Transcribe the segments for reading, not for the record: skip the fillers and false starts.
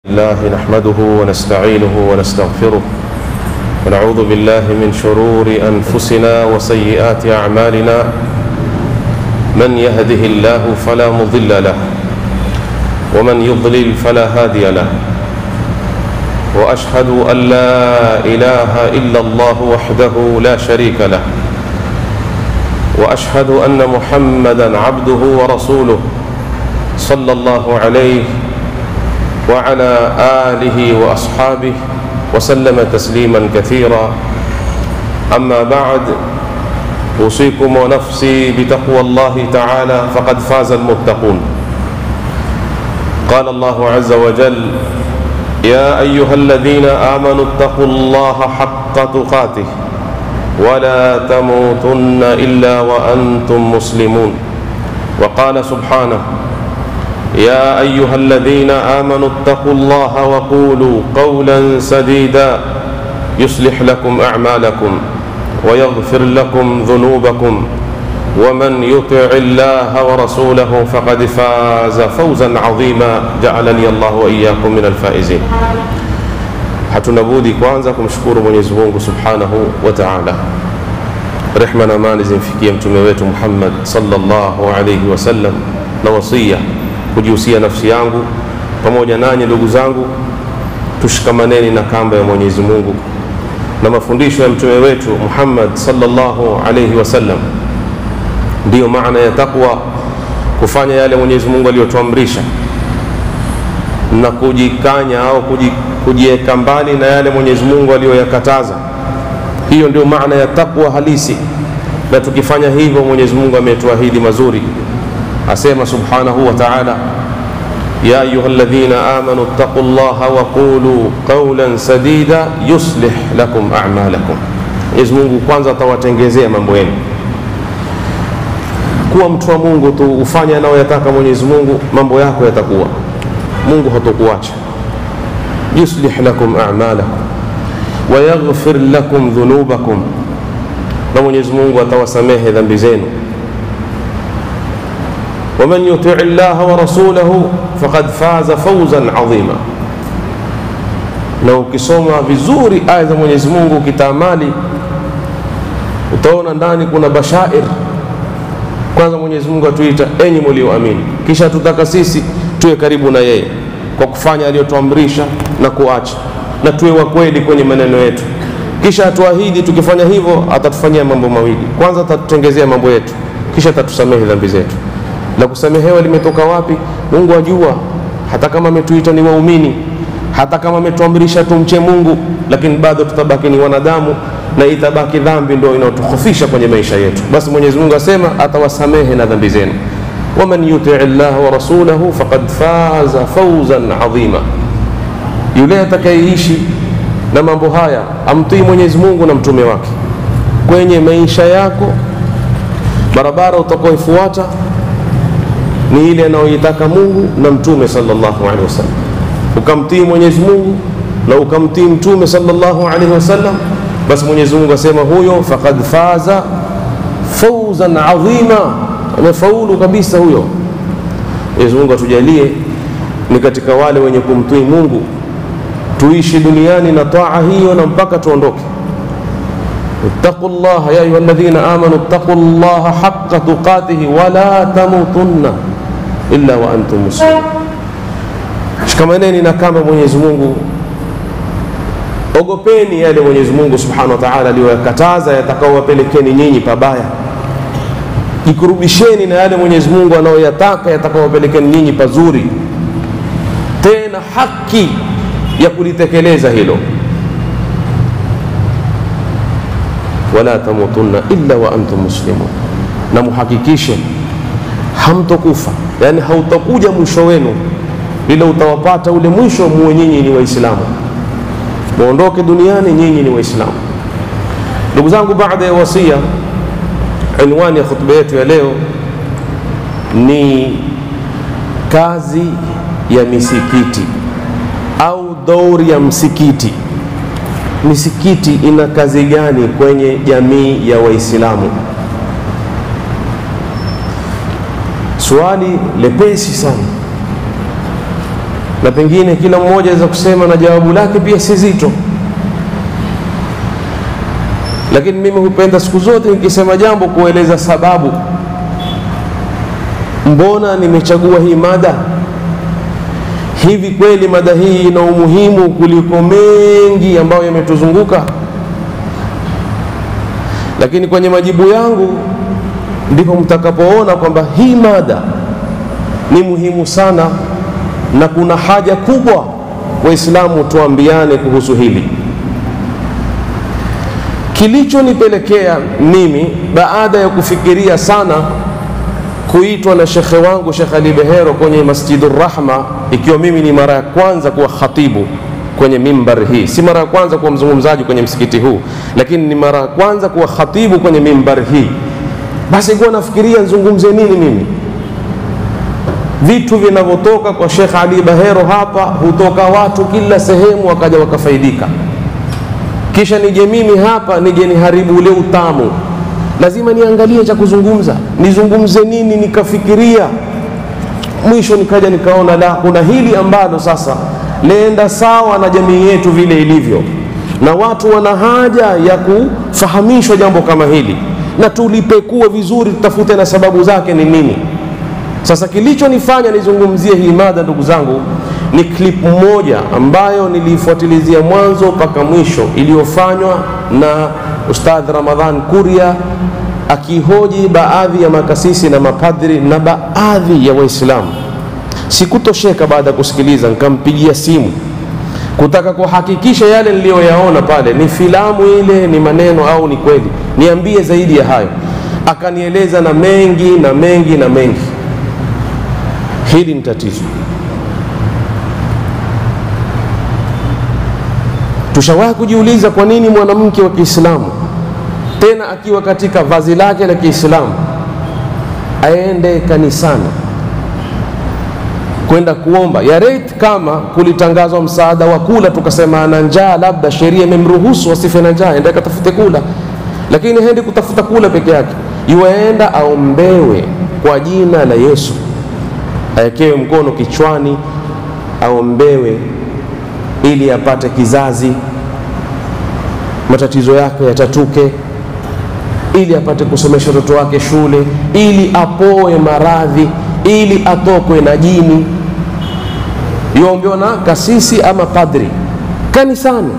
الله نحمده ونستعينه ونستغفره ونعوذ بالله من شرور أنفسنا وسيئات أعمالنا. من يهده الله فلا مضل له ومن يضلل فلا هادي له، وأشهد أن لا إله إلا الله وحده لا شريك له، وأشهد أن محمدا عبده ورسوله صلى الله عليه وعلى آله وأصحابه وسلم تسليما كثيرا. أما بعد، أوصيكم ونفسي بتقوى الله تعالى فقد فاز المتقون. قال الله عز وجل: يا أيها الذين آمنوا اتقوا الله حق تقاته ولا تموتن إلا وأنتم مسلمون. وقال سبحانه: يا أيها الذين آمنوا اتقوا الله وقولوا قولا سديدا يصلح لكم أعمالكم ويغفر لكم ذنوبكم ومن يطع الله ورسوله فقد فاز فوزا عظيما. جعلني الله وإياكم من الفائزين. hatuna budi kwanza kumshukuru Mwenyezi Mungu Subhanahu wa Ta'ala. Rehma na amani zimfikie mtume wetu Muhammad sallallahu alayhi wasallam, na wasia kujihusia nafsi yangu pamoja nanyi ndugu zangu, tushikamaneni na kamba ya Mwenyezi Mungu na mafundisho ya mtume wetu Muhammad sallallahu alayhi wasallam. Ndiyo maana ya takwa, kufanya yale Mwenyezi Mungu aliyotuamrisha na kujikanya au kujiweka mbali na yale Mwenyezi Mungu aliyoyakataza. Hiyo ndio maana ya takwa halisi, na tukifanya hivyo Mwenyezi Mungu ametuahidi mazuri. Asema subhanahu wa ta'ala: ya ayyuhalladhina amanu ittaqullaha wa qulu qawlan sadida yuslih lakum a'malakum. Mwenyezi Mungu kwanza atawatengezea mambo yenu. Kuwa mtu wa Mungu tu, ufanye anayoyataka Mwenyezi Mungu, mambo yako yatakuwa. Mungu hatakuacha. yuslih lakum a'malakum wa yaghfir lakum dhunubakum, na Mwenyezi Mungu atawasamehe dhambi zenu. ومن يطع الله ورسوله فقد فاز فوزا عظيما. Na ukisoma vizuri aya za Mwenyezi Mungu, ukitamali, utaona ndani kuna bashair. Kwanza Mwenyezi Mungu atuita enyi mlioamini, kisha tutaka sisi tuwe karibu na yeye kwa kufanya aliyotuamrisha na kuacha, na tuwe wa kweli kwenye maneno yetu. Kisha atuahidi tukifanya hivyo atatufanyia mambo mawili: kwanza atatutengezea mambo yetu, kisha atatusamehe dhambi zetu. La kusamehewa limetoka wapi? Mungu ajua. Hata kama ametuita ni waumini, hata kama ametuamrisha tumche Mungu, lakini bado tutabaki ni wanadamu, na itabaki dhambi ndio inayotukhofisha kwenye maisha yetu. Basi Mwenyezi Mungu asema atawasamehe na dhambi zenu. waman yuti' Allah wa rasulahu faqad faza fawzan adhima. Yule atakayeishi na mambo haya, amtii Mwenyezi Mungu na mtume wake kwenye maisha yako, barabara utakayofuata ni ile anayoitaka Mungu na mtume sallallahu alaihi wasallam. Ukamtii Mwenyezi Mungu na ukamtii mtume sallallahu alaihi wasallam, basi Mwenyezi Mungu asema huyo faqad faza fawzan adhima, amefaulu kabisa huyo. Mwenyezi Mungu atujalie ni katika wale wenye kumtii Mungu, tuishi duniani na taa hiyo na mpaka tuondoke. ittaqullaha ya ayyuhalladhina amanu ittaqullaha haqqa tuqatihi wa la tamutunna illa wa antum muslimun. Shikamaneni na kamba Mwenyezi Mungu, ogopeni yale Mwenyezi Mungu Subhanahu wa Ta'ala aliyokataza yatakaowapelekeni nyinyi pabaya. Jikurubisheni na yale Mwenyezi Mungu anayoyataka yatakaowapelekeni nyinyi pazuri, tena haki ya kulitekeleza hilo. wala tamutunna illa wa antum muslimun, na muhakikishe hamtokufa, yani hautakuja mwisho wenu bila utawapata ule mwisho muwe nyinyi ni Waislamu, muondoke duniani nyinyi ni Waislamu. Ndugu zangu, baada ya wasia, unwani ya khutba yetu ya leo ni kazi ya misikiti au dauri ya msikiti. Misikiti ina kazi gani kwenye jamii ya Waislamu? Swali lepesi sana, na pengine kila mmoja aweza kusema na jawabu lake pia si zito, lakini mimi hupenda siku zote nikisema jambo kueleza sababu, mbona nimechagua hii mada. Hivi kweli mada hii ina umuhimu kuliko mengi ambayo yametuzunguka? Lakini kwenye majibu yangu ndipo mtakapoona kwamba hii mada ni muhimu sana, na kuna haja kubwa Waislamu tuambiane kuhusu hili. Kilichonipelekea mimi baada ya kufikiria sana kuitwa na shekhe wangu Sheikh Ali Behero kwenye Masjidur Rahma, ikiwa mimi ni mara ya kwanza kuwa khatibu kwenye mimbar hii, si mara ya kwanza kuwa mzungumzaji kwenye msikiti huu, lakini ni mara ya kwanza kuwa khatibu kwenye mimbar hii, basi kuwa nafikiria nzungumze nini mimi. Vitu vinavyotoka kwa Sheikh Ali Behero hapa hutoka watu kila sehemu wakaja wakafaidika, kisha nije mimi hapa nije niharibu ule utamu. Lazima niangalie cha kuzungumza, nizungumze nini. Nikafikiria, mwisho nikaja nikaona la, kuna hili ambalo sasa leenda sawa na jamii yetu vile ilivyo, na watu wana haja ya kufahamishwa jambo kama hili, na tulipekue vizuri, tutafute na sababu zake ni nini. Sasa kilichonifanya nizungumzie hii mada, ndugu zangu, ni clip moja ambayo nilifuatilizia mwanzo mpaka mwisho, iliyofanywa na Ustadh Ramadhan Kuria akihoji baadhi ya makasisi na mapadri na baadhi ya Waislamu. Sikutosheka baada ya kusikiliza, nikampigia simu kutaka kuhakikisha yale niliyoyaona pale ni filamu ile, ni maneno au ni kweli, niambie zaidi ya hayo. Akanieleza na mengi na mengi na mengi. Hili ni tatizo. Tushawahi kujiuliza kwa nini mwanamke wa Kiislamu, tena akiwa katika vazi lake la Kiislamu, aende kanisani kwenda kuomba? Ya rate kama kulitangazwa msaada wa kula, tukasema ana njaa, labda sheria imemruhusu asife na njaa, ende katafute kula. Lakini hendi kutafuta kula peke yake, yuaenda aombewe kwa jina la Yesu, awekewe mkono kichwani, aombewe ili apate kizazi, matatizo yake yatatuke, ili apate kusomesha watoto wake shule, ili apoe maradhi, ili atokwe na jini. Yuombewa na kasisi ama padri kanisani.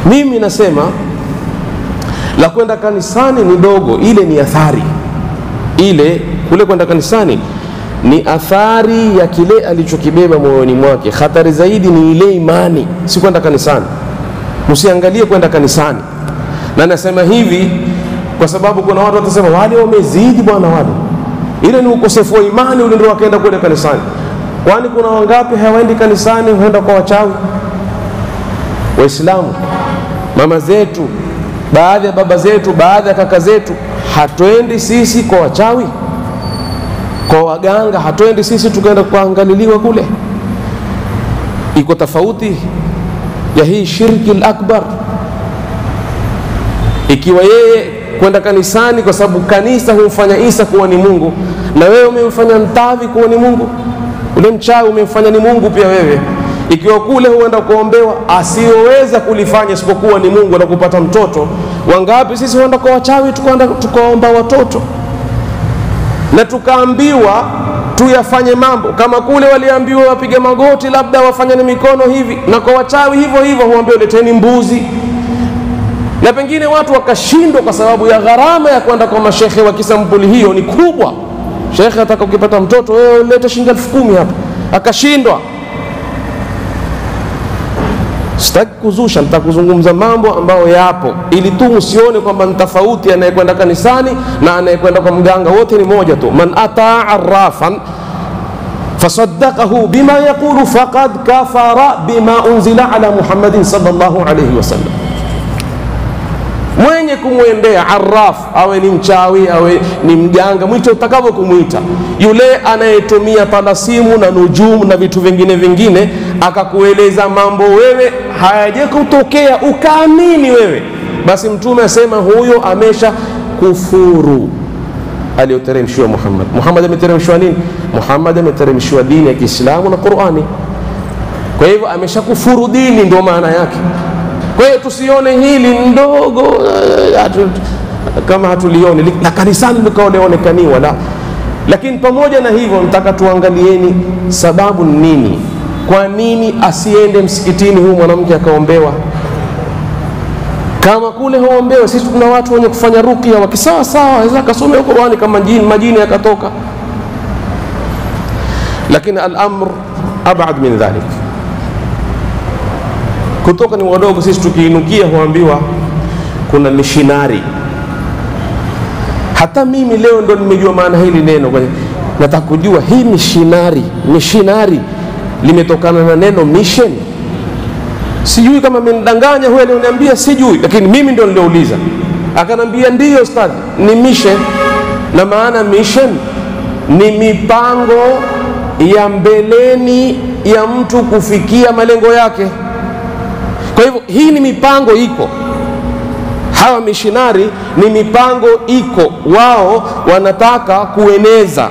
Mimi nasema la kwenda kanisani ni dogo, ile ni athari. Ile kule kwenda kanisani ni athari ya kile alichokibeba moyoni mwake. Hatari zaidi ni ile imani, si kwenda kanisani. Msiangalie kwenda kanisani. Na nasema hivi kwa sababu kuna watu watasema wale wamezidi bwana, wale ile ni ukosefu wa imani, ule ndio wakaenda kwenda kanisani. Kwani kuna wangapi hawaendi kanisani, huenda kwa wachawi? Waislamu, mama zetu, baadhi ya baba zetu, baadhi ya kaka zetu, hatuendi sisi kwa wachawi, kwa waganga, hatuendi sisi tukaenda kuangaliliwa kule. Iko tofauti ya hii shirki al-akbar. Ikiwa yeye kwenda kanisani kwa sababu kanisa humfanya Isa kuwa ni Mungu, na wewe umemfanya mtavi kuwa ni Mungu, ule mchawi umemfanya ni Mungu pia wewe. Ikiwa kule huenda kuombewa asiyoweza kulifanya isipokuwa ni Mungu na kupata mtoto, wangapi sisi huenda kwa wachawi tukaomba watoto, na tukaambiwa tuyafanye mambo kama kule waliambiwa wapige magoti, labda wafanye na mikono hivi, na kwa wachawi hivyo hivyo huambiwa leteni mbuzi. Na pengine watu wakashindwa kwa sababu ya gharama ya kwenda kwa mashekhe wa kisampuli hiyo ni kubwa. Shekhe ataka ukipata mtoto wewe leta shilingi 10,000 hapa, akashindwa. Sitaki kuzusha, nitakuzungumza mambo ambayo yapo ili tu msione kwamba ni tofauti anayekwenda kanisani na anayekwenda kwa mganga, wote ni moja tu. Man ataa arrafan fasaddaqahu bima yaqulu faqad kafara bima unzila ala Muhammadin sallallahu alayhi wasallam. Mwenye kumwendea arraf, awe ni mchawi, awe ni mganga, mwite utakavyo kumuita, yule anayetumia talasimu na nujumu na vitu vingine akakueleza mambo wewe hayaje kutokea ukaamini wewe, basi Mtume asema huyo amesha kufuru, aliyoteremshiwa Muhammad. Muhammad ameteremshiwa nini? Muhammad ameteremshiwa dini ya Kiislamu na Qur'ani. Kwa hivyo ameshakufuru dini, ndio maana yake. Kwa hiyo tusione hili ndogo kama hatulioni na kanisani likaonekaniwa, la. Lakini pamoja na hivyo nataka tuangalieni sababu nini, kwa nini asiende msikitini huyu mwanamke akaombewa? Kama kule huombewa, sisi tuna watu wenye kufanya ruqya wakisawa sawa, aweza kasome Qur'ani kama majini yakatoka. Lakini al-amr ab'ad min dhalik. Kutoka ni wadogo, sisi tukiinukia huambiwa kuna missionary. Hata mimi leo ndo nimejua maana hili neno. Nataka kujua hii missionary limetokana na neno mission. Sijui kama amenidanganya huyo aliyoniambia, sijui, lakini mimi ndo niliouliza. Akanambia ndiyo ustadhi, ni mission. Na maana mission ni mipango ya mbeleni ya mtu kufikia malengo yake. Kwa hivyo hii ni mipango iko. Hawa missionary ni mipango iko, wao wanataka kueneza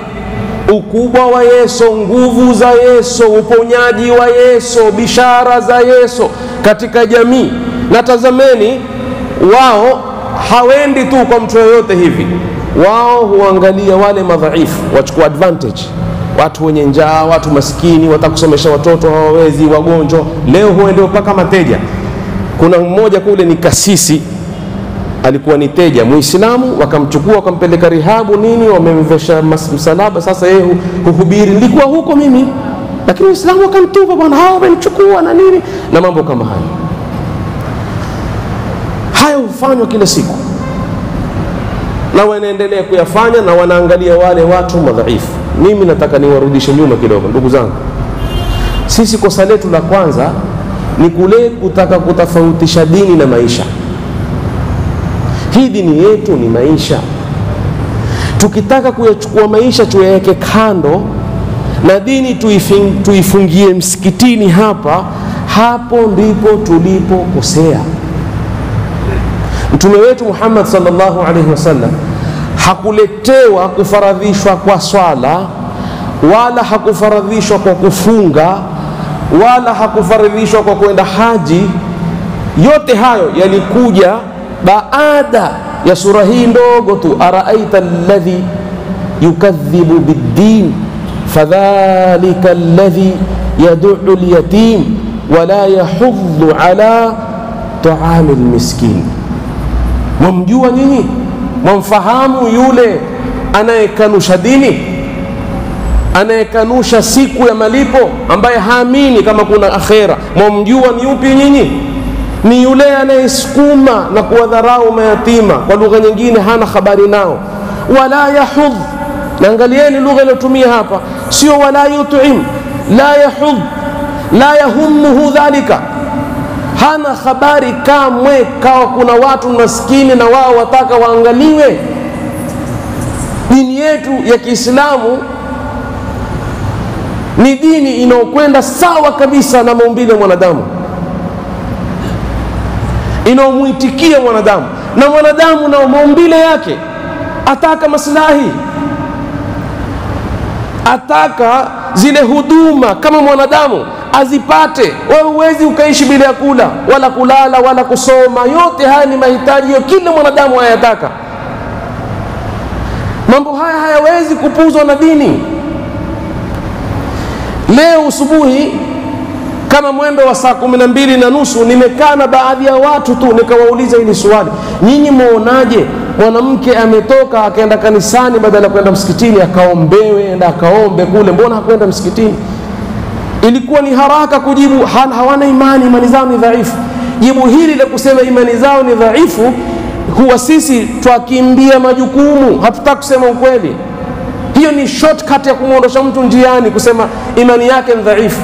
ukubwa wa Yesu, nguvu za Yesu, uponyaji wa Yesu, bishara za Yesu katika jamii. Na tazameni, wao hawendi tu kwa mtu yoyote hivi, wao huangalia wale madhaifu, wachukua advantage, watu wenye njaa, watu maskini, watakusomesha watoto hawawezi, wagonjwa. Leo huende mpaka mateja. Kuna mmoja kule ni kasisi, alikuwa ni teja Muislamu, wakamchukua wakampeleka rihabu nini, wamemvesha msalaba. Sasa yeye huhubiri, nilikuwa huko mimi, lakini Uislamu wakamtupa, bwana hao wamenichukua na nini na mambo kama hayo. Hayo hufanywa kila siku na wanaendelea kuyafanya, na wanaangalia wale watu madhaifu. Mimi nataka niwarudishe nyuma kidogo, ndugu zangu. Sisi kosa letu la kwanza ni kule kutaka kutofautisha dini na maisha. Hii dini yetu ni maisha. Tukitaka kuyachukua maisha tuyaweke kando na dini tuifungie msikitini hapa, hapo ndipo tulipokosea. Mtume wetu Muhammad sallallahu alaihi wasallam hakuletewa kufaradhishwa kwa swala, wala hakufaradhishwa kwa kufunga, wala hakufaradhishwa kwa kwenda haji. Yote hayo yalikuja baada ya sura hii ndogo tu, araaita alladhi yukadhibu biddin fadhalika alladhi yad'u alyatim wala yahuddu ala ta'amil miskin. Mwamjua nyinyi? Mwamfahamu yule anayekanusha dini, anayekanusha siku ya malipo, ambaye haamini kama kuna akhera? Mwamjua ni yupi nyinyi? Ni yule anayesukuma na kuwadharau mayatima, kwa lugha nyingine hana habari nao. Wala yahudh, na angalieni lugha iliyotumia hapa, sio wala yut'im, la yahudh, la yahummuhu dhalika. Hana habari kamwe kawa kuna watu maskini na wao wataka waangaliwe. Dini yetu ya Kiislamu ni dini inayokwenda sawa kabisa na maumbile ya mwanadamu, inayomuitikia mwanadamu, na mwanadamu na maumbile yake ataka maslahi, ataka zile huduma kama mwanadamu azipate. Wewe huwezi ukaishi bila ya kula wala kulala wala kusoma. Yote haya ni mahitaji ya kila mwanadamu hayataka. Mambo haya hayawezi kupuzwa na dini. Leo asubuhi kama mwendo wa saa 12:30 nimekaa na baadhi ya watu tu, nikawauliza hili swali: nyinyi muonaje mwanamke ametoka akaenda kanisani badala ya kwenda msikitini akaombewe, enda akaombe kule, mbona hakwenda msikitini? Ilikuwa ni haraka kujibu hawana imani zao ni dhaifu. Jibu hili la kusema imani zao ni dhaifu, huwa sisi twakimbia majukumu, hatutaki kusema ukweli. Hiyo ni shortcut ya kumuondosha mtu njiani, kusema imani yake ni dhaifu.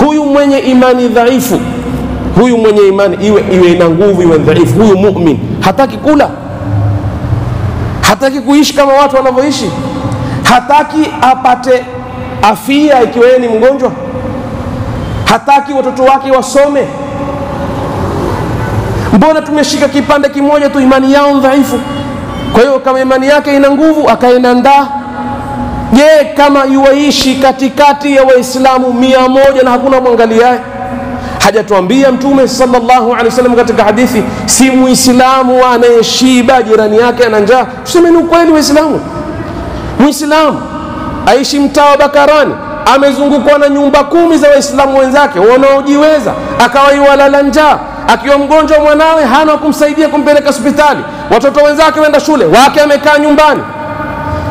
Huyu mwenye imani dhaifu, huyu mwenye imani iwe ina nguvu iwe dhaifu, huyu mu'min hataki kula, hataki kuishi kama watu wanavyoishi, hataki apate afya ikiwa yeye ni mgonjwa, hataki watoto wake wasome. Mbona tumeshika kipande kimoja tu, imani yao dhaifu? Kwa hiyo kama imani yake ina nguvu akaenandaa, je, kama yuishi katikati ya Waislamu 100 na hakuna mwangaliaye? Hajatuambia Mtume sallallahu alaihi wasallam katika hadithi, si Muislamu anayeshiba jirani yake ana njaa? Tusemeni ukweli Waislamu. Muislamu aishi mtaa wa Bakarani, amezungukwa na nyumba 10 za Waislamu wenzake wanaojiweza, akawa yualala njaa, akiwa mgonjwa mwanawe hana kumsaidia kumpeleka hospitali, watoto wenzake wenda shule, wake amekaa nyumbani.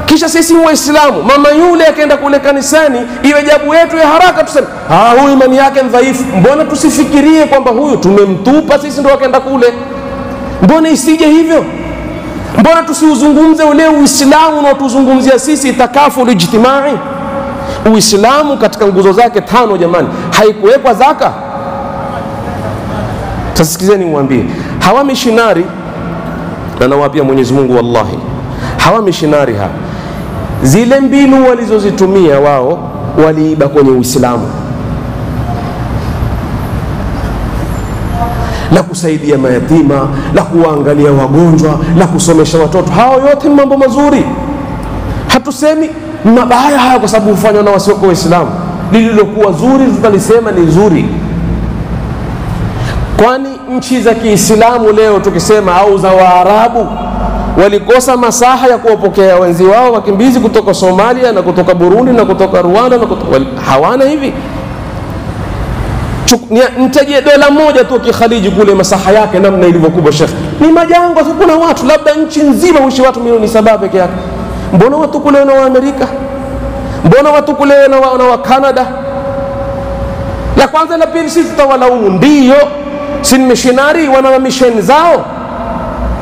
Kisha sisi Waislamu, mama yule akaenda kule kanisani, iwe jabu yetu ya haraka tuseme, huyu imani yake dhaifu. Mbona tusifikirie kwamba huyu tumemtupa sisi ndio akaenda kule? Mbona isije hivyo? Mbona tusiuzungumze ule Uislamu unaotuzungumzia sisi, takaful ijtimai? Uislamu katika nguzo zake 5 jamani, haikuwekwa zaka. Tasikizeni niwaambie, hawa mishinari, na nawaambia Mwenyezi Mungu wallahi, hawa mishinari zile mbinu walizozitumia wao waliiba kwenye Uislamu, la kusaidia mayatima, la kuangalia wagonjwa, la kusomesha watoto. Hao yote ni mambo mazuri, hatusemi mabaya haya kwa sababu hufanywa na wasio Waislamu. Lililokuwa zuri tutalisema ni zuri. Kwani nchi za Kiislamu leo tukisema, au za Waarabu, walikosa masaha ya kuwapokea wenzi wao wakimbizi kutoka Somalia na kutoka Burundi na kutoka Rwanda na hawana hivi? Nitajie dola moja tu Kikhaliji kule, masaha yake namna ilivyokuwa Sheikh, ni majangwa. Kuna watu labda nchi nzima uishi watu milioni 7 peke yake. Mbona watu kule na wa Amerika? Mbona watu kule na wa Canada? La kwanza. La pili, sisi tutawalaumu, ndio si missionary wana mission zao,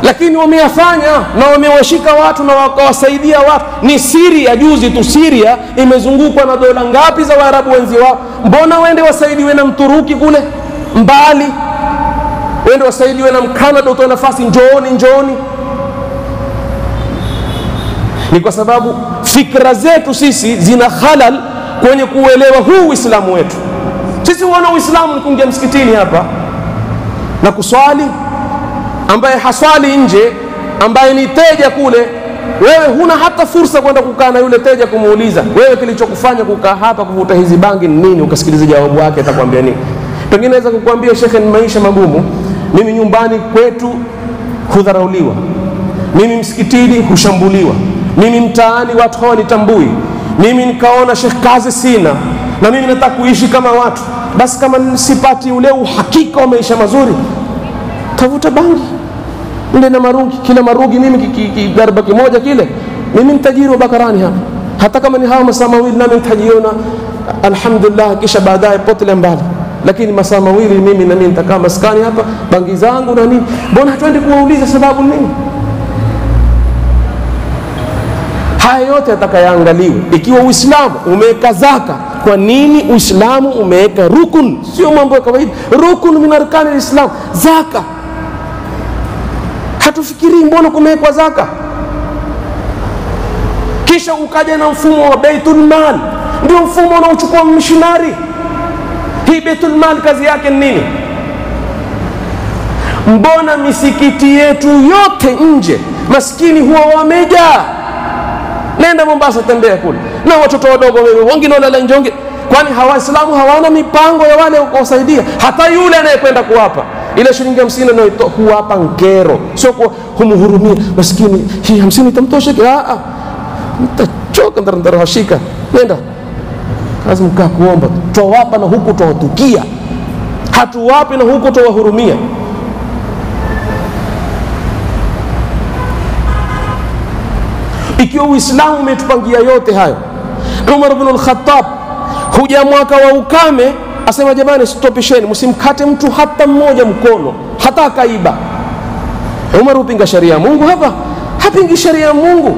lakini wameyafanya na wamewashika watu na wakawasaidia watu. Ni Syria, juzi tu Syria imezungukwa na dola ngapi za Waarabu wenzi wao? Mbona wende wasaidiwe na Mturuki kule mbali, wende wasaidiwe na Canada, utoe nafasi, njooni? Ni kwa sababu fikra zetu sisi zina halal kwenye kuelewa huu Uislamu wetu. Sisi huona Uislamu ni kuingia msikitini hapa na kuswali, ambaye haswali nje, ambaye ni teja kule, wewe huna hata fursa kwenda kukaa na yule teja kumuuliza, wewe kilichokufanya kukaa hapa kuvuta hizi bangi ni nini? Ukasikiliza jawabu yake, atakwambia nini? Pengine anaweza kukuambia, shekhe, ni maisha magumu, mimi nyumbani kwetu hudharauliwa, mimi msikitini hushambuliwa, mimi mtaani watu hawanitambui, mimi nikaona shekhe kazi sina, na mimi nataka kuishi kama watu. Basi kama sipati ule uhakika wa maisha mazuri, tavuta bangi, ndio na marungi. Kila marungi mimi kidarba kimoja kile, mimi mtajiri wa Bakarani hapa, hata kama ni hawa masaa mawili nami nitajiona alhamdulillah, kisha baadaye potele mbali. Lakini masaa mawili mimi na mimi nitakaa maskani hapa, bangi zangu na nini. Mbona hatuendi kuwauliza sababu nini? Haya yote atakayaangaliwe. Ikiwa Uislamu umeweka zaka, kwa nini Uislamu umeweka rukun? Sio mambo ya kawaida, rukun min arkani alislam, zaka. Hatufikiri mbona kumewekwa zaka? Kisha ukaja na mfumo wa Baitul Mal, ndio mfumo unaochukua missionary. Hii Baitul Mal kazi yake ni nini? Mbona misikiti yetu yote nje maskini huwa wamejaa? Nenda Mombasa, tembea kule, na watoto wadogo wengine wanalala nje. Kwani Waislamu hawana mipango ya wale kuwasaidia? Hata yule anayekwenda kuwapa ile shilingi 50 anayotoa huwapa ngero, sio kumhurumia maskini. Hii 50 itamtosha? Mtachoka, ndara hashika. Nenda kazi, mkaa kuomba, tuwapa na huku tuwatukia, hatuwapi na huku tuwahurumia. Ikiwa Uislamu umetupangia yote hayo, Umar ibn al-Khattab huja mwaka wa ukame, asema jamani, stopisheni, msimkate mtu hata mmoja mkono, hata akaiba. Umar hupinga sharia ya Mungu hapa? Hapingi sharia ya Mungu.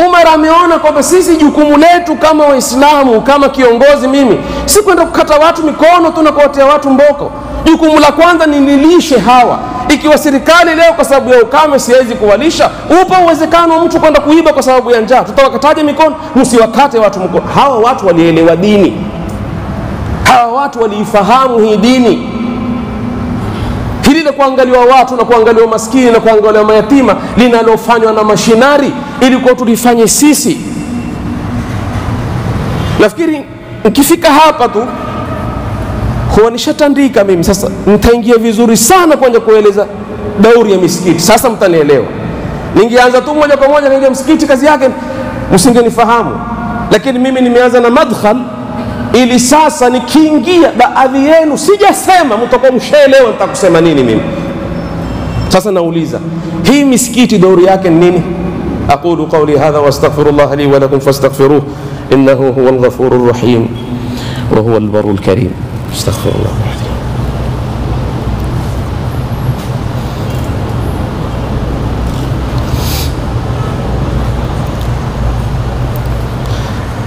Umar ameona kwamba sisi jukumu letu kama Waislamu, kama kiongozi mimi, si kwenda kukata watu mikono tu na kuwatia watu mboko. Jukumu la kwanza ni nilishe hawa. Ikiwa serikali leo kwa sababu ya ukame siwezi kuwalisha, upo uwezekano wa mtu kwenda kuiba kwa sababu ya njaa, tutawakataje mikono? Msiwakate watu mikono. Hawa watu walielewa dini, hawa watu waliifahamu hii dini. hili la kuangaliwa watu na kuangaliwa maskini na kuangaliwa mayatima linalofanywa na mashinari, ili kwa tulifanye sisi. Nafikiri nikifika hapa tu huwa nishatandika mimi. Sasa nitaingia vizuri sana kwenye kueleza dauri ya misikiti. Sasa mtanielewa. Ningeanza tu moja kwa moja kaingia msikiti, kazi yake msingenifahamu, lakini mimi nimeanza na madkhal, ili sasa nikiingia baadhi yenu sijasema mtakuwa mshaelewa nitakusema nini mimi. Sasa nauliza, hii misikiti dauri yake ni nini? aqulu qawli hadha wastaghfirullah li wa lakum fastaghfiruhu innahu huwal ghafurur rahim wa huwal barrul karim. astaghfirullah.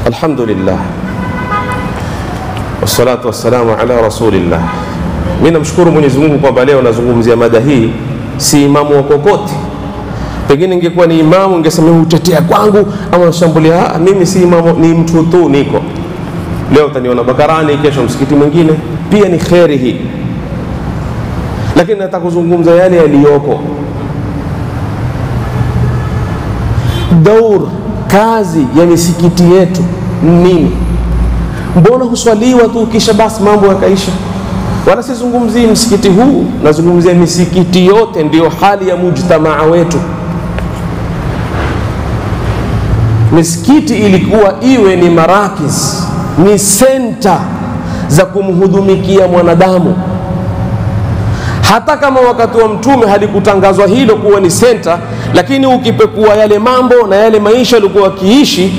Alhamdulillah wassalatu wassalamu ala rasulillah. Mimi namshukuru Mwenyezi Mungu kwamba leo nazungumzia mada hii. Si imamu wa kokote, pengine ningekuwa ni imamu ningesema utetea kwangu ama nashambulia. Mimi si imamu, ni mtu tu niko. Leo utaniona Bakarani, kesho msikiti mwingine, pia ni khairi hii. Lakini nataka kuzungumza yale yaliyoko. Daur, kazi ya misikiti yetu nini? Mbona huswaliwa tu kisha basi mambo yakaisha? Wala sizungumzii msikiti huu, nazungumzia misikiti yote. Ndio hali ya mujtamaa wetu. Misikiti ilikuwa iwe ni marakiz, ni senta za kumhudumikia mwanadamu. Hata kama wakati wa Mtume halikutangazwa hilo kuwa ni senta, lakini ukipekua yale mambo na yale maisha yalikuwa kiishi,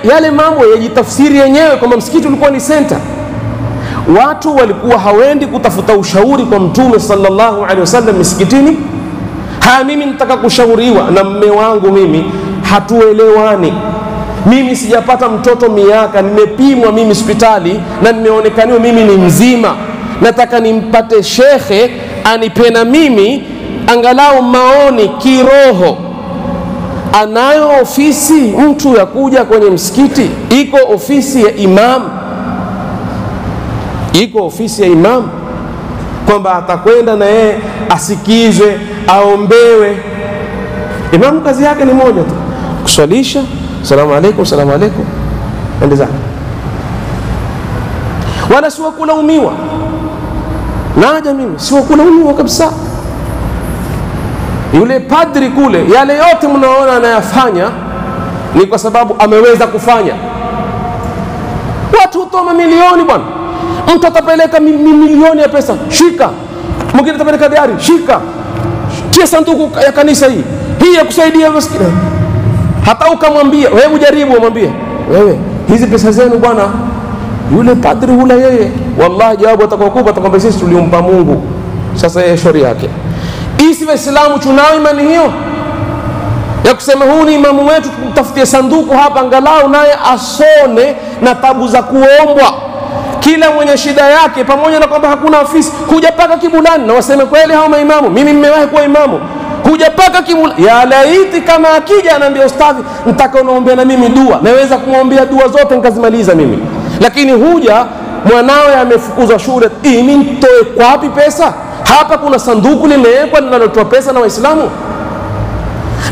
yale mambo yajitafsiri yenyewe kwamba msikiti ulikuwa ni senta. Watu walikuwa hawendi kutafuta ushauri kwa Mtume sallallahu alaihi wasallam misikitini. Mimi nitaka kushauriwa na mme wangu, mimi hatuelewani, mimi sijapata mtoto miaka, nimepimwa mimi hospitali na nimeonekaniwa mimi ni mzima, nataka nimpate shekhe anipena mimi angalau maoni kiroho. Anayo ofisi mtu ya kuja kwenye msikiti? Iko ofisi ya imam, iko ofisi ya imam kwamba atakwenda na yeye asikizwe, aombewe. Imam kazi yake ni moja tu, kuswalisha, salamu alaykum, salamu alaykum, ende zake. Wala si kulaumiwa. Naja mimi si kulaumiwa kabisa. Yule padri kule, yale yote mnaona anayafanya ni kwa sababu ameweza kufanya. Watu hutoa milioni bwana. Mtu atapeleka milioni ya pesa, shika. Mwingine atapeleka gari, shika. Tia sanduku ya kanisa hii ya kusaidia maskini. Hata ukamwambia wewe ujaribu, umwambie wewe hizi pesa zenu bwana, yule padri hula yeye, wallahi jawabu atakokupa atakwambia sisi tuliompa Mungu, sasa yeye shauri yake. Isi Waislamu tunao imani hiyo ya kusema huu ni imamu wetu, tutafutie sanduku hapa angalau naye asone na tabu za kuombwa. Kila mwenye shida yake, pamoja na kwamba hakuna ofisi, kuja paka kibulani na waseme kweli hao maimamu, mimi nimewahi kuwa imamu, kuja paka kibulani. Ya laiti kama akija anaambia ustadhi nataka unaombea na mimi dua, naweza kumwombea dua zote nikazimaliza mimi. Lakini huja mwanawe amefukuzwa shule, mimi nitoe wapi pesa? Hapa kuna sanduku limewekwa linalotoa pesa na Waislamu.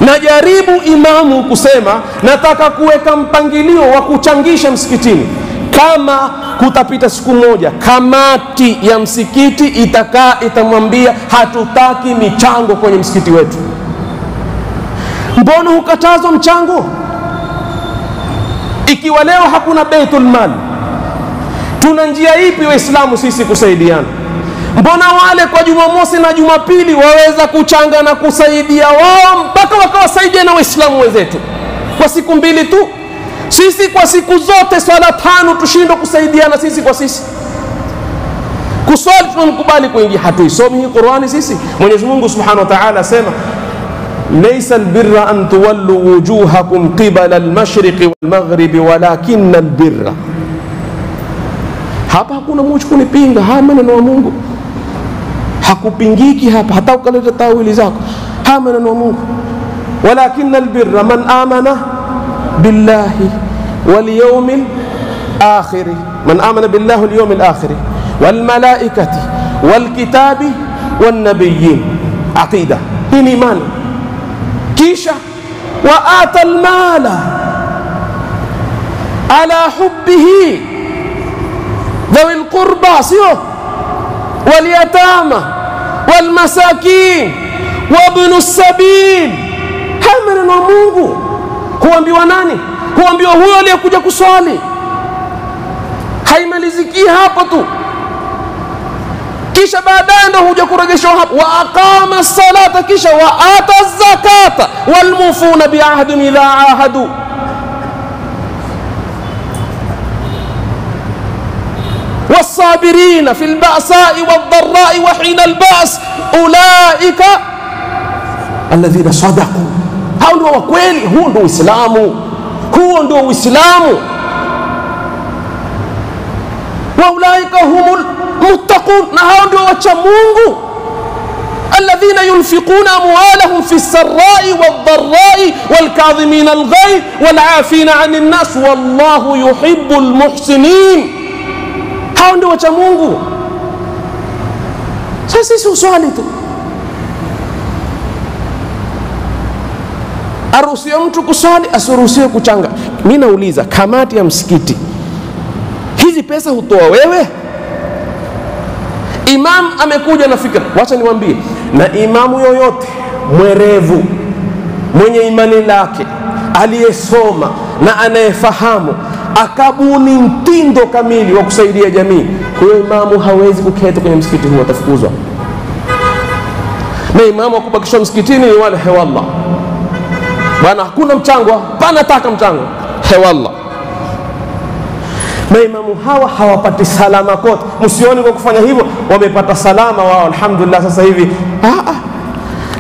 Najaribu imamu kusema nataka kuweka mpangilio wa kuchangisha msikitini. Kama kutapita siku moja kamati ya msikiti itamwambia hatutaki michango kwenye msikiti wetu. Mbona hukatazwa mchango? Ikiwa leo hakuna baitul mal, tuna njia ipi Waislamu sisi kusaidiana? Mbona wale kwa Jumamosi na Jumapili waweza kuchanga na kusaidia wao mpaka wakawasaidia na Waislamu wenzetu kwa siku mbili tu? Sisi kwa siku zote swala 5 tushindwe kusaidiana sisi kwa sisi. Kuswali tunamkubali kuingia, hatuisomi hii Qur'ani sisi. Mwenyezi Mungu Subhanahu wa Ta'ala asema laysa albirra an tuwallu wujuhakum qibala almashriqi walmaghribi walakinna albirra. Hapa hakuna mtu kunipinga, haya maneno ya Mungu hakupingiki hapa, hata ukaleta tawili zako, haya maneno ya Mungu. Walakinna albirra man amana billahi wal yawmil akhir, man amana billahi wal yawmil akhir wal malaikati wal kitabi wan nabiyyin. Aqida hii ni imani. Kisha wa ata almala ala hubbihi dhawi alqurba, sio wal yatama wal masakin wa ibn as-sabil. Hamana na Mungu huambiwa nani? Huambiwa huyo aliyekuja kuswali. Haimaliziki hapo tu, kisha baadaye ndo huja kurejeshwa hapo wa aqama as-salata, kisha wa ata az-zakata wal mufuna bi ahdihim idha ahadu. والصابرين في البأساء والضراء وحين البأس أولئك الذين صدقوا. hao ndio wakweli. Huo ndio Uislamu, huo ndio Uislamu. wa ulaika humul muttaqun, na hao ndio wacha Mungu. alladhina yunfiquna amwalahum fi as-sarra'i wad-dharra'i wal-kadhimina al-ghayz wal-'afina 'anil nas wallahu yuhibbul muhsinin. hao ndio wacha Mungu. Sasa sisi uswali tu, aruhusiwe mtu kuswali, asiruhusiwe kuchanga. Mimi nauliza kamati ya msikiti, hizi pesa hutoa wewe? Imam amekuja na fikra, wacha niwaambie, na imamu yoyote mwerevu, mwenye imani lake, aliyesoma na anayefahamu, akabuni mtindo kamili wa kusaidia jamii, huyo imamu hawezi kuketi kwenye msikiti huo, atafukuzwa. Na imamu akubakishwa msikitini ni wale hewallah, bwana hakuna mchango, pana taka mchango, hewallah. Maimamu hawa hawapati salama kote. Msioni kwa kufanya hivyo wamepata salama wao, alhamdulillah. Sasa hivi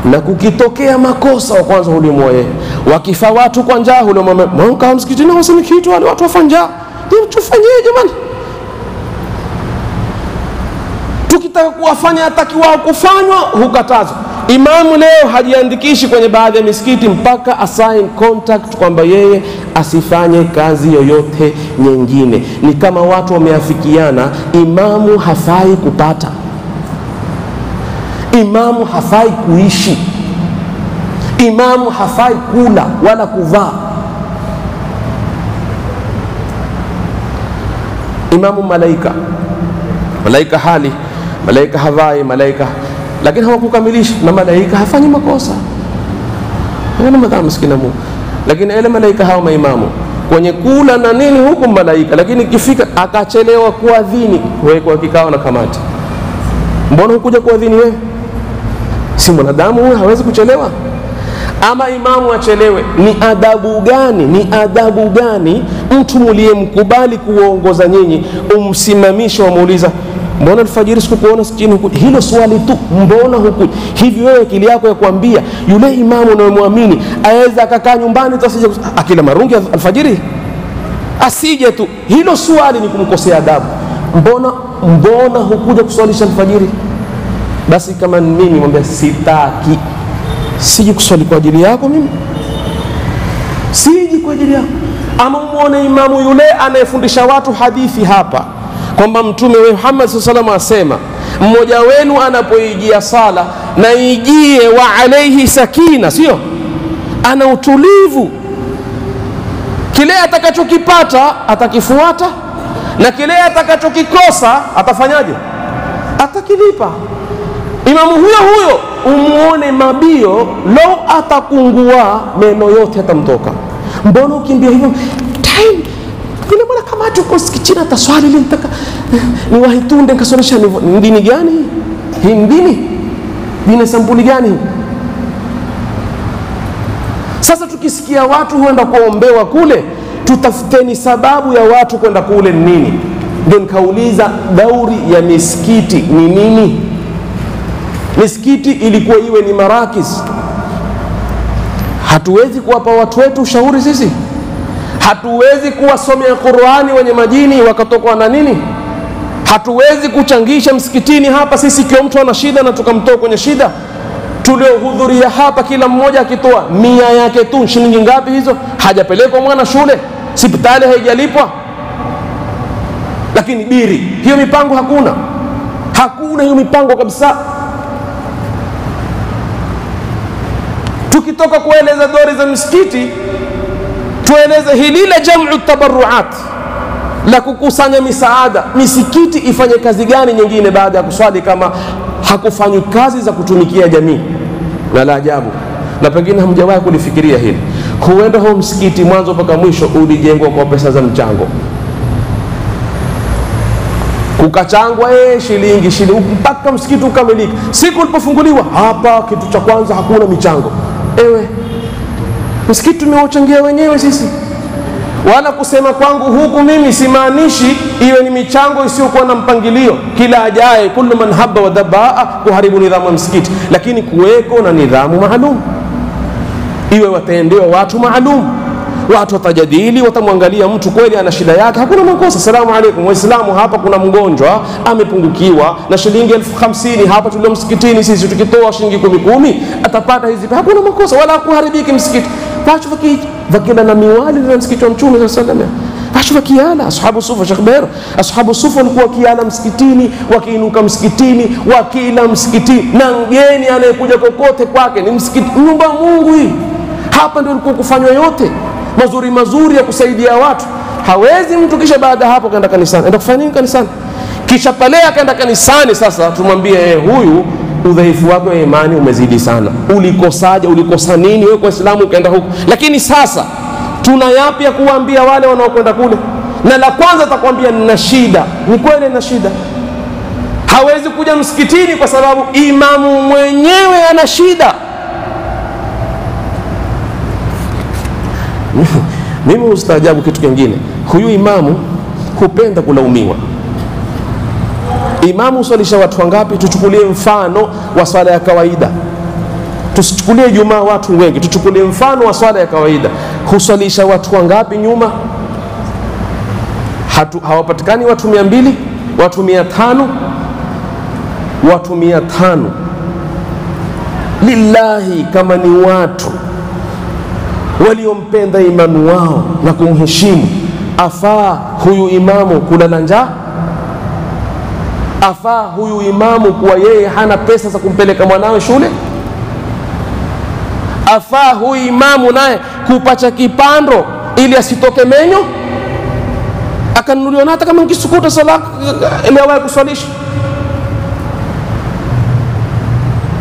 na kukitokea makosa wa kwanza hulimwa yeye, wakifa watu kwa njaa hulimwa mwanka msikitini, wasemi kitu wale watu wafanja. Ndio tufanyie jamani? Tukitaka kuwafanya hatakiwao kufanywa hukatazwa. Imamu leo hajiandikishi kwenye baadhi ya misikiti mpaka assign contact kwamba yeye asifanye kazi yoyote nyingine. Ni kama watu wameafikiana, imamu hafai kupata, imamu hafai kuishi, imamu hafai kula wala kuvaa. Imamu malaika, malaika hali, malaika havai, malaika, lakini hawakukamilisha. Na malaika hafanyi makosa, ana madhara maskini Mungu. Lakini ile malaika hao maimamu kwenye kula na nini huko malaika, lakini ikifika akachelewa kuadhini, wewe kwa kikao na kamati, mbona hukuja kuadhini wewe? Si mwanadamu huyo, hawezi kuchelewa? Ama imamu achelewe, ni adabu gani? Ni adabu gani mtu mliyemkubali kuongoza nyinyi umsimamishe, wamuuliza mbona alfajiri sikukuona sijini huku? Hilo swali tu, mbona huku? Hivi wewe akili yako ya kuambia yule imamu unayemwamini aweza akakaa nyumbani tu asije akila marungi alfajiri, asije tu? Hilo swali ni kumkosea adabu. Mbona hukuja kuswalisha alfajiri? Basi kama mimi mwambie sitaki, siji kuswali kwa ajili yako, mimi siji kwa ajili yako. Ama muone imamu yule anayefundisha watu hadithi hapa kwamba Mtume Muhammad sallallahu alaihi wasallam asema, mmoja wenu anapoijia sala na ijie wa alayhi sakina, sio ana utulivu, kile atakachokipata atakifuata na kile atakachokikosa atafanyaje? Atakilipa. Imamu huyo umuone mabio, lo atakungua meno yote atamtoka. Mbona ukimbia hivyo? Time ile mwana kama tuko sikitini ataswali ile nitaka ni wahitunde nikasomesha. Ni dini gani hii? Dini sampuli gani? Sasa tukisikia watu huenda kuombewa kule, tutafuteni sababu ya watu kwenda kule nini. Ndio nikauliza dauri ya misikiti ni nini? Misikiti ilikuwa iwe ni marakiz. Hatuwezi kuwapa watu wetu ushauri sisi, hatuwezi kuwasomea Qur'ani wenye majini wakatokwa na nini, hatuwezi kuchangisha msikitini hapa sisi kwa mtu ana shida na tukamtoa kwenye shida. Tuliohudhuria hapa kila mmoja akitoa 100 yake tu, shilingi ngapi hizo? Hajapelekwa mwana shule, hospitali haijalipwa. Lakini biri hiyo mipango hakuna hiyo mipango kabisa. Tukitoka kueleza dori za msikiti, tueleze hili la jam'u tabarruat, la kukusanya misaada. Misikiti ifanye kazi gani nyingine baada ya kuswali kama hakufanywi kazi za kutumikia jamii? Na la ajabu, na pengine hamjawahi kulifikiria hili, huenda huo msikiti mwanzo mpaka mwisho ulijengwa kwa pesa za mchango. Kukachangwa shilingi mpaka msikiti ukamilika. Siku ulipofunguliwa hapa, kitu cha kwanza hakuna michango. Msikiti tumeuchangia wenyewe sisi. Wala kusema kwangu huku mimi simaanishi iwe ni michango isiyokuwa na mpangilio, kila ajaye kullu man habba wa dabaa kuharibu nidhamu ya msikiti, lakini kuweko na nidhamu maalum, iwe wataendewa watu maalum, watu watajadili, watamwangalia mtu kweli ana shida yake, hakuna makosa. Salamu alaykum waislamu, hapa kuna mgonjwa amepungukiwa na shilingi 50,000 hapa tulio msikitini sisi, tukitoa shilingi 10 atapata hizi, hakuna makosa wala kuharibiki msikiti. Wacha vakila na miwali na msikiti wa Mtume sallallahu alayhi wasallam. Wacha wakiala ashabu sufa, Sheikh Bair, ashabu sufa walikuwa wakiala msikitini, wakiinuka msikitini, wakila msikitini, na mgeni anayekuja kokote kwake ni msikiti, nyumba Mungu hii. Hapa ndio ilikuwa kufanywa yote mazuri ya kusaidia watu. Hawezi mtu kisha baada hapo kaenda kanisani. Enda kufanya nini kanisani? Kisha pale akaenda kanisani, sasa tumwambie huyu udhaifu wako wa imani umezidi sana. Ulikosaje? Ulikosa nini wewe kwa Uislamu ukaenda huko? Lakini sasa tuna yapi ya kuambia wale wanaokwenda kule? Na la kwanza atakwambia nina shida. Ni kweli na shida. Hawezi kuja msikitini kwa sababu imamu mwenyewe ana shida. Mimi ustaajabu kitu kingine, huyu imamu hupenda kulaumiwa. Imamu usalisha watu wangapi? Tuchukulie mfano wa swala ya kawaida, tusichukulie Ijumaa watu wengi, tuchukulie mfano wa swala ya kawaida. Husalisha watu wangapi nyuma? Hawapatikani watu 200, watu 500, watu 500. Lillahi, kama ni watu waliompenda imamu wao na kumheshimu, afaa huyu imamu kulala njaa? Afaa huyu imamu kuwa yeye hana pesa za kumpeleka mwanawe shule? Afaa huyu imamu naye kupacha kipando ili asitoke menyo, akanunuliwa na hata kama mkisukuta sala ile awaye kuswalisha?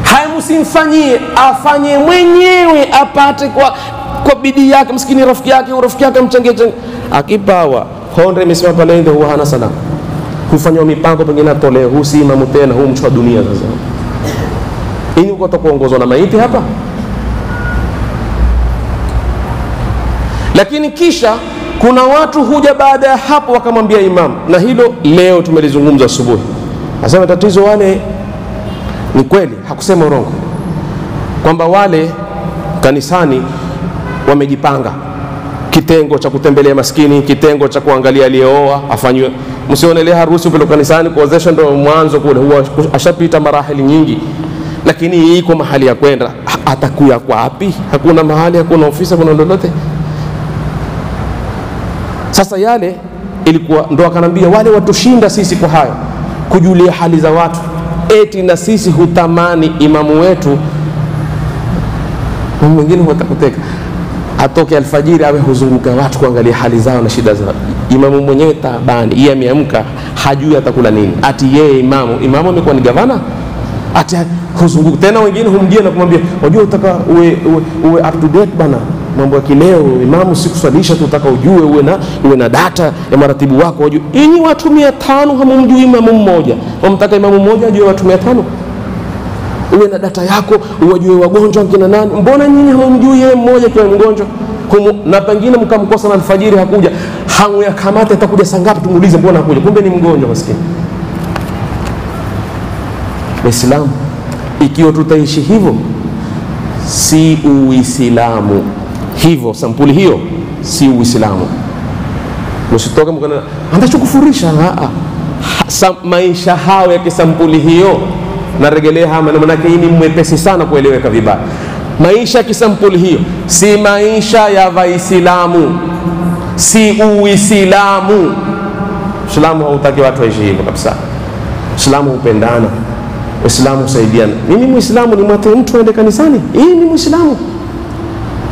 Haya msimfanyie, afanye mwenyewe, apate kwa bidii yake. Msikini rafiki yake mchangie, akipawa honde imesema pale ndio huwa hana salamu, kufanywa mipango pengine atolewe, huu si imamu tena, huu mchwa dunia. Sasa ini uko kuongozwa na maiti hapa? Lakini kisha kuna watu huja baada ya hapo wakamwambia imamu, na hilo leo tumelizungumza asubuhi. Asema tatizo wale, ni kweli, hakusema urongo, kwamba wale kanisani wamejipanga, kitengo cha kutembelea maskini, kitengo cha kuangalia aliyeoa afanywe. Msionelea harusi pale kanisani kuozesha ndio mwanzo kule, huwa ashapita marahili nyingi, lakini iko mahali ya kwenda. Atakuya kwa wapi? Hakuna mahali, hakuna ofisi, hakuna lolote. Sasa yale ilikuwa ndo akanambia wale watushinda sisi kwa hayo, kujulia hali za watu, eti na sisi hutamani imamu wetu mwingine watakuteka atoke alfajiri awe huzunguka watu kuangalia hali zao na shida zao. Imamu mwenyewe taabani, yeye ameamka hajui atakula nini, ati yeye imamu amekuwa ni gavana, ati huzunguka tena. Wengine humjia na kumwambia unajua utaka uwe up to date bana, mambo ya kileo imamu sikuswalisha, tutaka ujue uwe na data ya maratibu wako, wajue. Inyi watu 500 hamumjui imamu mmoja, wamtaka imamu mmoja ajue watu 500? Uwe na data yako, uwajue wagonjwa kina nani. Mbona nyinyi hamumjui yeye mmoja kwa mgonjwa? Na pengine mkamkosa na alfajiri hakuja, hamu ya kamata atakuja saa ngapi tumuulize mbona hakuja, kumbe ni mgonjwa maskini. Waislamu, ikiwa tutaishi hivyo si Uislamu. Hivyo sampuli hiyo si Uislamu. Msitoke mkana andachokufurisha maisha hao ya kisampuli hiyo. Narejelea hapa na maana hii ni mwepesi sana kueleweka vibaya. Maisha kisampuli hiyo si maisha ya Waislamu, si Uislamu. Uislamu hautaki watu waishi hivyo kabisa. Uislamu hupendana, Uislamu husaidiana. Mimi Muislamu ni mwate mtu aende kanisani, hii ni Muislamu.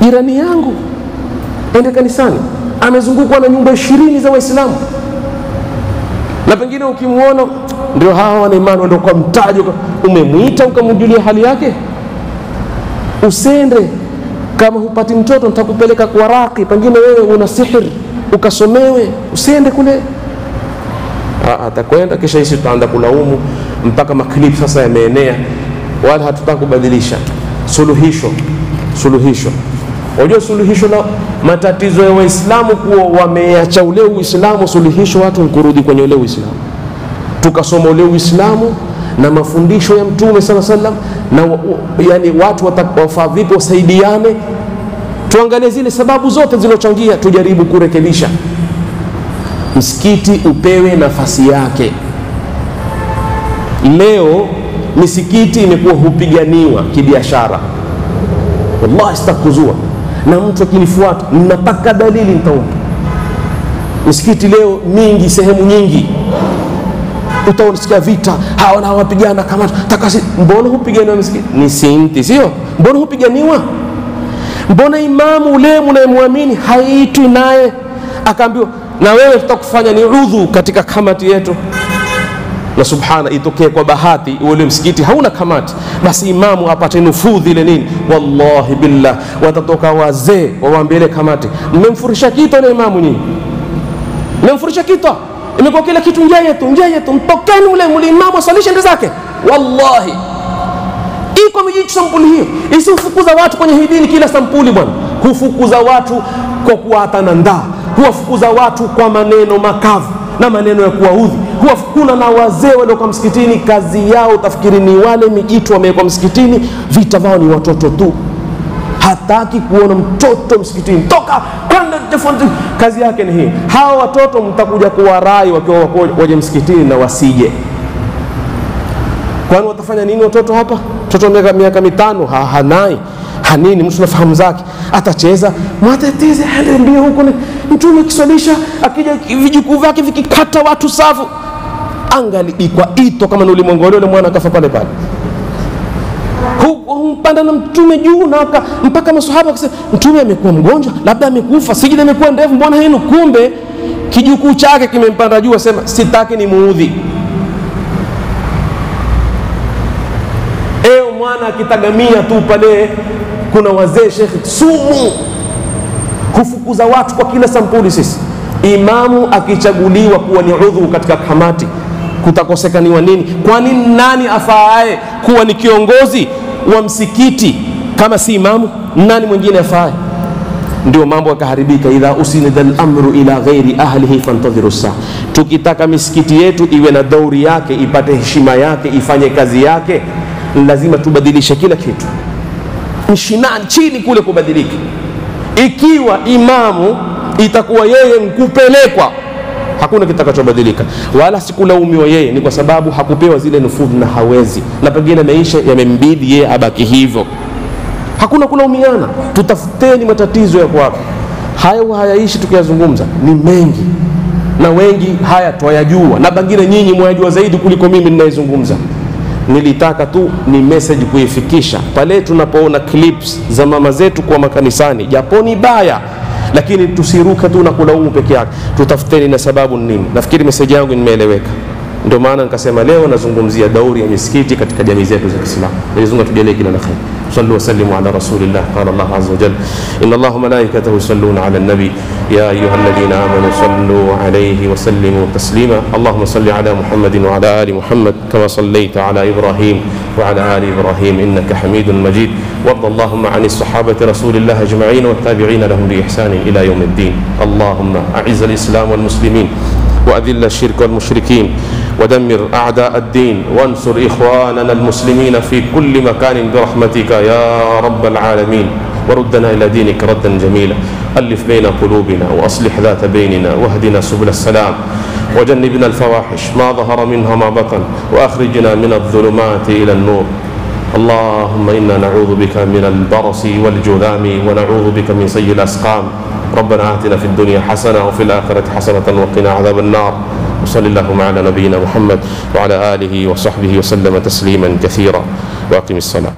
jirani yangu ende kanisani, amezungukwa na nyumba 20 za Waislamu, na pengine ukimuona ndio hawa wana imani ndio kwa mtajo, umemwita ukamjulia hali yake. Usende kama hupati mtoto nitakupeleka kwa raqi, pengine wewe una sihir ukasomewe, usende kule. Atakwenda kisha hisi tutaanza kulaumu mpaka maklip sasa yameenea. Wala hatutaka kubadilisha suluhisho. Unajua suluhisho la matatizo ya Waislamu kuwa wameacha ule Uislamu, suluhisho watu kurudi kwenye ule Uislamu. Tukasoma ule Uislamu na mafundisho ya Mtume sallallahu alaihi wasallam, na yani watu watakawafaa vipi wasaidiane. Tuangalie zile sababu zote zilizochangia, tujaribu kurekebisha. Msikiti upewe nafasi yake. Leo misikiti imekuwa hupiganiwa kibiashara. Wallahi sitakuzua, na mtu akinifuata ninataka dalili nitampa. Misikiti leo mingi, sehemu nyingi utaonisikia vita, hawa na wapigana kama takasi. Mbona hupiganiwa misikiti? Ni sinti, sio? Mbona hupiganiwa? Mbona imamu ule mnayemwamini haitwi naye akaambiwa na wewe tutakufanya ni udhu katika kamati yetu? Na subhana, itokee kwa bahati ule msikiti hauna kamati, basi imamu apate nufudhi ile nini, wallahi billah watatoka wazee wawaambie ile kamati, mmemfurisha kitu ile imamu nyinyi, mmemfurisha kitu, imekuwa kila kitu nje yetu, mpokeni ule imamu asalishe ndio zake. Wallahi iko miji sampuli hiyo. Isifukuza watu kwenye hii dini kila sampuli bwana. Hufukuza watu kwa kuwatana ndaa, huwafukuza watu kwa maneno makavu na maneno ya kuwaudhi. Huwafukuna na wazee wale kwa msikitini, kazi yao utafikiri ni wale mijitu wamewekwa msikitini, vita vao ni watoto tu. Hataki kuona mtoto msikitini, toka kwenda tofauti, kazi yake ni hii. Hao watoto mtakuja kuwarai wakiwa waje msikitini na wasije. Kwani watafanya nini watoto hapa? Mtoto miaka 5 hanai hanini, mtu nafahamu zake, atacheza mwateteze ndio huko. Mtume kiswalisha akija vijukuu vyake vikikata watu safu, angali kwa ito kama ulimwengu ule mwana akafa pale pale. Humpanda na Mtume juu na mpaka maswahaba wakasema Mtume amekuwa mgonjwa, labda amekufa, sijida imekuwa ndefu, mbona hinu? Kumbe kijukuu chake kimempanda juu, asema sitaki ni muudhi. Mwana akitagamia tu pale, kuna wazee shekhi sumu, kufukuza watu kwa kila sampuli. Sisi imamu akichaguliwa kuwa ni udhu katika kamati, kutakosekaniwa nini? Kwani nani afaaye kuwa ni kiongozi wa msikiti kama si imamu? Nani mwingine afaaye? Ndio mambo yakaharibika. Idha usinida al-amru ila ghairi ahlihi fantadhiru saa. Tukitaka misikiti yetu iwe na dauri yake, ipate heshima yake, ifanye kazi yake, lazima tubadilishe kila kitu. Mshinani chini kule kubadilika. Ikiwa imamu itakuwa yeye mkupelekwa, hakuna kitakachobadilika. Wala sikulaumiwa yeye, ni kwa sababu hakupewa zile nufudhi na hawezi, na pengine maisha yamembidi yeye abaki hivyo. Hakuna kulaumiana. Tutafuteni matatizo ya kwapo. Hayo hayaishi tukiyazungumza, ni mengi, na wengi haya twayajua, na pengine nyinyi mwajua zaidi kuliko mimi ninayezungumza. Nilitaka tu ni message kuifikisha pale tunapoona clips za mama zetu kwa makanisani, japo ni baya, lakini tusiruka tu na kulaumu peke yake. Tutafuteni na sababu nini. Nafikiri message yangu imeeleweka. Ndio maana nikasema leo nazungumzia dauri ya misikiti katika jamii zetu za Kiislamu. Mwenyezi Mungu atujalie kila la khair. Sallu wa sallimu ala rasulillah. Qala Allah azza wa jalla, inna Allaha malaikatahu yusalluna ala an-nabi ya ayyuhalladhina amanu sallu alayhi wa sallimu taslima. Allahumma salli ala Muhammadin wa ala ali Muhammad kama sallaita ala Ibrahim wa ala ali Ibrahim innaka Hamidun Majid. Warda Allahumma 'ani as-sahabati rasulillah ajma'in wa at-tabi'in lahum bi ihsan ila yawm ad-din. Allahumma a'izz al-islam wal muslimin وأذل الشرك والمشركين ودمر أعداء الدين وانصر إخواننا المسلمين في كل مكان برحمتك يا رب العالمين. وردنا إلى دينك ردا جميلا. ألف بين قلوبنا وأصلح ذات بيننا واهدنا سبل السلام وجنبنا الفواحش ما ظهر منها ما بطن وأخرجنا من الظلمات إلى النور. اللهم إنا نعوذ بك من البرص والجذام ونعوذ بك من سيء الأسقام. ربنا آتنا في الدنيا حسنة وفي الآخرة حسنة وقنا عذاب النار. وصلى اللهم على نبينا محمد وعلى آله وصحبه وسلم تسليما كثيرا. وأقم الصلاة.